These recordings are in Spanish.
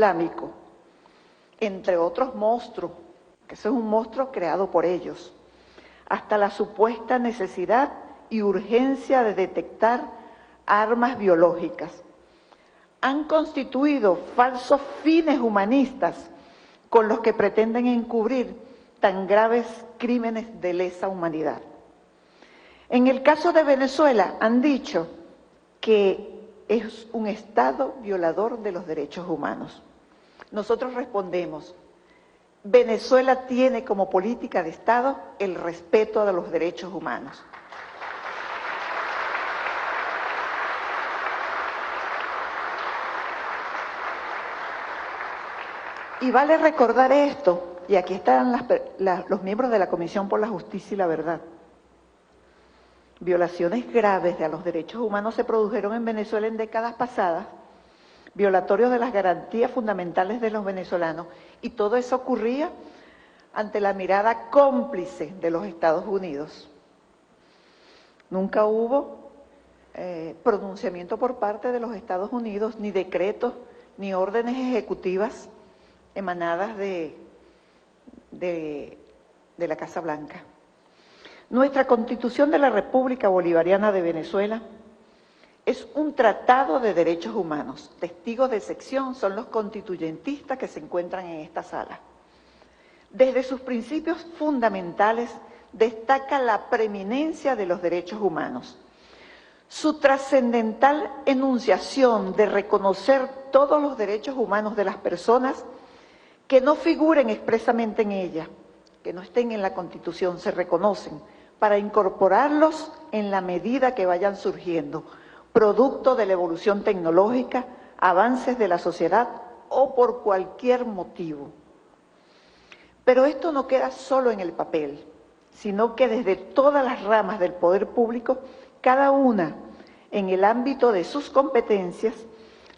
islámico, entre otros monstruos, que ese es un monstruo creado por ellos, hasta la supuesta necesidad y urgencia de detectar armas biológicas. Han constituido falsos fines humanistas con los que pretenden encubrir tan graves crímenes de lesa humanidad. En el caso de Venezuela han dicho que es un Estado violador de los derechos humanos. Nosotros respondemos, Venezuela tiene como política de Estado el respeto a los derechos humanos. Y vale recordar esto, y aquí están los miembros de la Comisión por la Justicia y la Verdad. Violaciones graves de los derechos humanos se produjeron en Venezuela en décadas pasadas, violatorios de las garantías fundamentales de los venezolanos, y todo eso ocurría ante la mirada cómplice de los Estados Unidos. Nunca hubo pronunciamiento por parte de los Estados Unidos, ni decretos, ni órdenes ejecutivas emanadas de la Casa Blanca. Nuestra Constitución de la República Bolivariana de Venezuela es un tratado de derechos humanos. Testigos de excepción son los constituyentistas que se encuentran en esta sala. Desde sus principios fundamentales destaca la preeminencia de los derechos humanos. Su trascendental enunciación de reconocer todos los derechos humanos de las personas que no figuren expresamente en ella, que no estén en la Constitución, se reconocen, para incorporarlos en la medida que vayan surgiendo, producto de la evolución tecnológica, avances de la sociedad o por cualquier motivo. Pero esto no queda solo en el papel, sino que desde todas las ramas del poder público, cada una en el ámbito de sus competencias,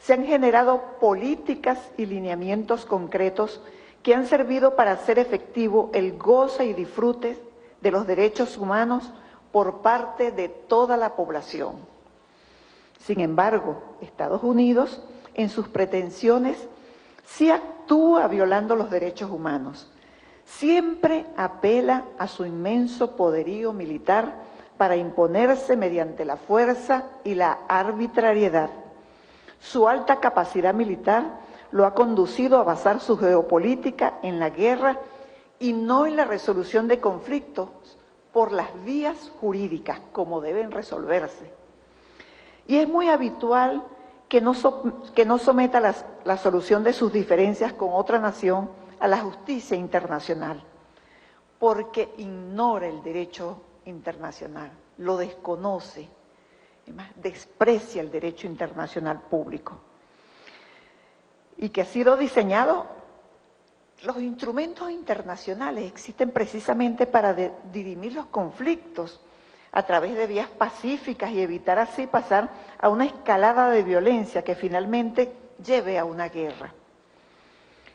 se han generado políticas y lineamientos concretos que han servido para hacer efectivo el goce y disfrute de los derechos humanos por parte de toda la población. Sin embargo, Estados Unidos, en sus pretensiones, sí actúa violando los derechos humanos. Siempre apela a su inmenso poderío militar para imponerse mediante la fuerza y la arbitrariedad. Su alta capacidad militar lo ha conducido a basar su geopolítica en la guerra y no en la resolución de conflictos por las vías jurídicas, como deben resolverse. Y es muy habitual que no someta la solución de sus diferencias con otra nación a la justicia internacional, porque ignora el derecho internacional, lo desconoce, además desprecia el derecho internacional público, y que ha sido diseñado. Los instrumentos internacionales existen precisamente para dirimir los conflictos a través de vías pacíficas y evitar así pasar a una escalada de violencia que finalmente lleve a una guerra.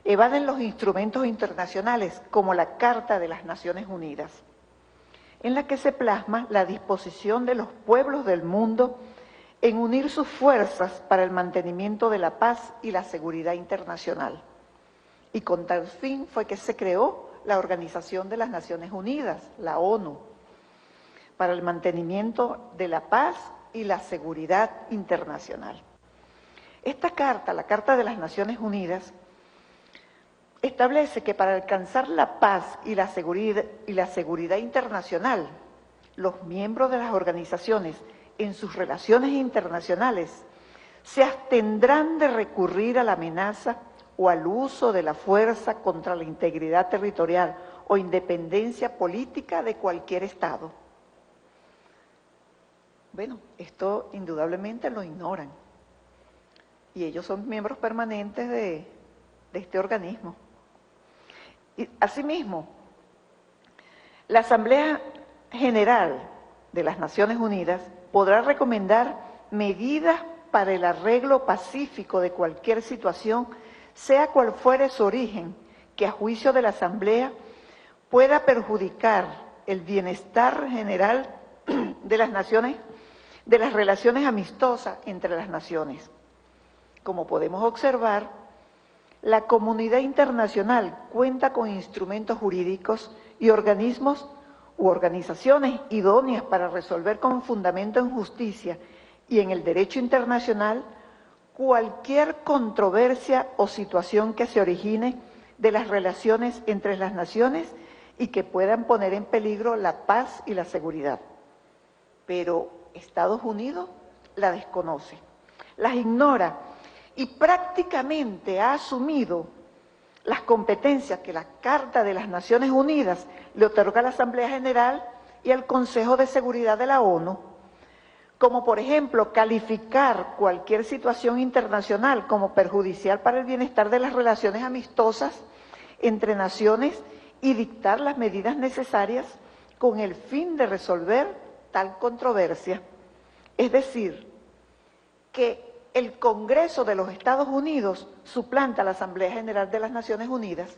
Evaden los instrumentos internacionales como la Carta de las Naciones Unidas, en la que se plasma la disposición de los pueblos del mundo en unir sus fuerzas para el mantenimiento de la paz y la seguridad internacional. Y con tal fin fue que se creó la Organización de las Naciones Unidas, la ONU, para el mantenimiento de la paz y la seguridad internacional. Esta carta, la Carta de las Naciones Unidas, establece que para alcanzar la paz y la seguridad internacional, los miembros de las organizaciones en sus relaciones internacionales se abstendrán de recurrir a la amenaza o al uso de la fuerza contra la integridad territorial o independencia política de cualquier Estado. Bueno, esto indudablemente lo ignoran, y ellos son miembros permanentes de este organismo. Y asimismo, la Asamblea General de las Naciones Unidas podrá recomendar medidas para el arreglo pacífico de cualquier situación, sea cual fuere su origen, que a juicio de la Asamblea pueda perjudicar el bienestar general de las naciones, de las relaciones amistosas entre las naciones. Como podemos observar, La comunidad internacional cuenta con instrumentos jurídicos y organismos u organizaciones idóneas para resolver con fundamento en justicia y en el derecho internacional cualquier controversia o situación que se origine de las relaciones entre las naciones y que puedan poner en peligro la paz y la seguridad. Pero Estados Unidos la desconoce, las ignora y prácticamente ha asumido las competencias que la Carta de las Naciones Unidas le otorga a la Asamblea General y al Consejo de Seguridad de la ONU, como por ejemplo calificar cualquier situación internacional como perjudicial para el bienestar de las relaciones amistosas entre naciones y dictar las medidas necesarias con el fin de resolver tal controversia. Es decir, que el Congreso de los Estados Unidos suplanta a la Asamblea General de las Naciones Unidas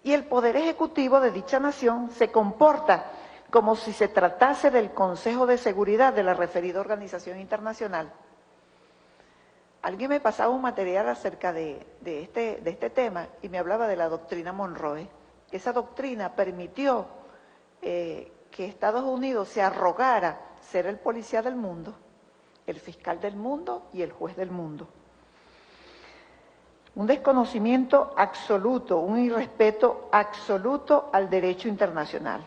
y el Poder Ejecutivo de dicha nación se comporta como si se tratase del Consejo de Seguridad de la referida organización internacional. Alguien me pasaba un material acerca de este tema y me hablaba de la doctrina Monroe. Esa doctrina permitió que Estados Unidos se arrogara ser el policía del mundo, el fiscal del mundo y el juez del mundo. Un desconocimiento absoluto, un irrespeto absoluto al derecho internacional.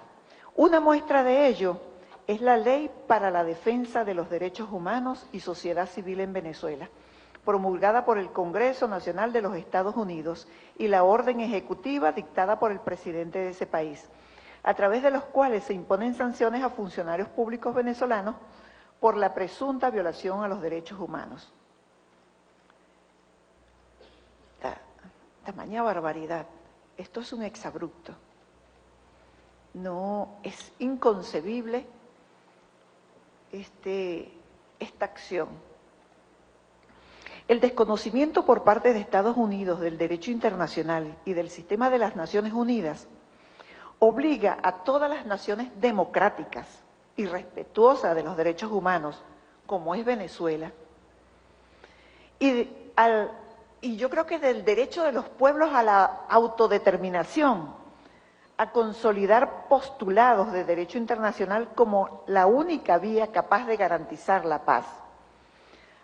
Una muestra de ello es la Ley para la Defensa de los Derechos Humanos y Sociedad Civil en Venezuela, promulgada por el Congreso Nacional de los Estados Unidos y la orden ejecutiva dictada por el presidente de ese país, a través de los cuales se imponen sanciones a funcionarios públicos venezolanos por la presunta violación a los derechos humanos. Tamaña barbaridad. Esto es un exabrupto. No, es inconcebible esta acción. El desconocimiento por parte de Estados Unidos del derecho internacional y del sistema de las Naciones Unidas obliga a todas las naciones democráticas y respetuosas de los derechos humanos, como es Venezuela, y yo creo que del derecho de los pueblos a la autodeterminación, a consolidar postulados de derecho internacional como la única vía capaz de garantizar la paz.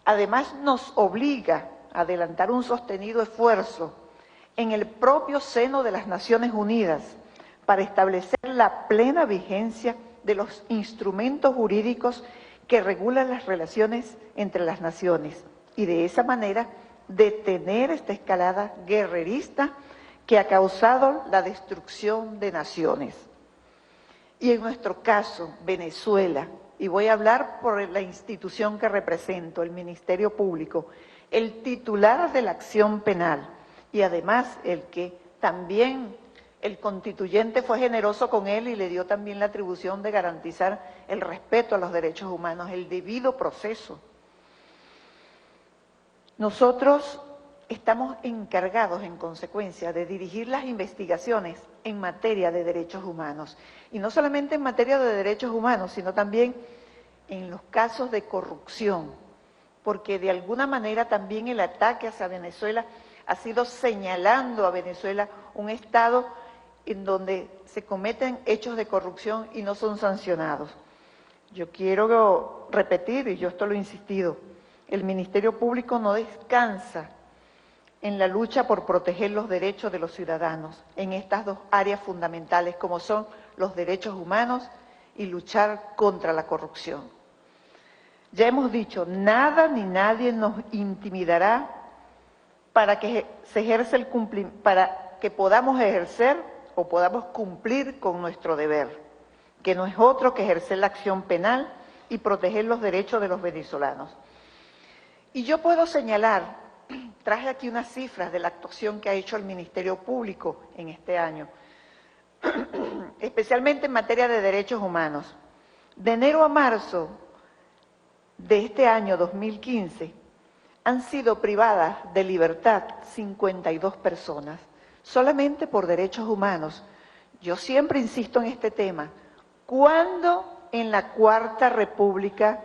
Además, nos obliga a adelantar un sostenido esfuerzo en el propio seno de las Naciones Unidas para establecer la plena vigencia de los instrumentos jurídicos que regulan las relaciones entre las naciones y de esa manera detener esta escalada guerrerista que ha causado la destrucción de naciones. Y en nuestro caso, Venezuela, y voy a hablar por la institución que represento, el Ministerio Público, el titular de la acción penal y además el que también el constituyente fue generoso con él y le dio también la atribución de garantizar el respeto a los derechos humanos, el debido proceso. Nosotros estamos encargados, en consecuencia, de dirigir las investigaciones en materia de derechos humanos. Y no solamente en materia de derechos humanos, sino también en los casos de corrupción, porque de alguna manera también el ataque hacia Venezuela ha sido señalando a Venezuela un Estado en donde se cometen hechos de corrupción y no son sancionados. Yo quiero repetir, y yo esto lo he insistido, el Ministerio Público no descansa en la lucha por proteger los derechos de los ciudadanos en estas dos áreas fundamentales como son los derechos humanos y luchar contra la corrupción. Ya hemos dicho, nada ni nadie nos intimidará para que para que podamos ejercer o podamos cumplir con nuestro deber, que no es otro que ejercer la acción penal y proteger los derechos de los venezolanos. Y yo puedo señalar, traje aquí unas cifras de la actuación que ha hecho el Ministerio Público en este año, especialmente en materia de derechos humanos. De enero a marzo de este año 2015 han sido privadas de libertad 52 personas, solamente por derechos humanos. Yo siempre insisto en este tema. ¿Cuándo en la Cuarta República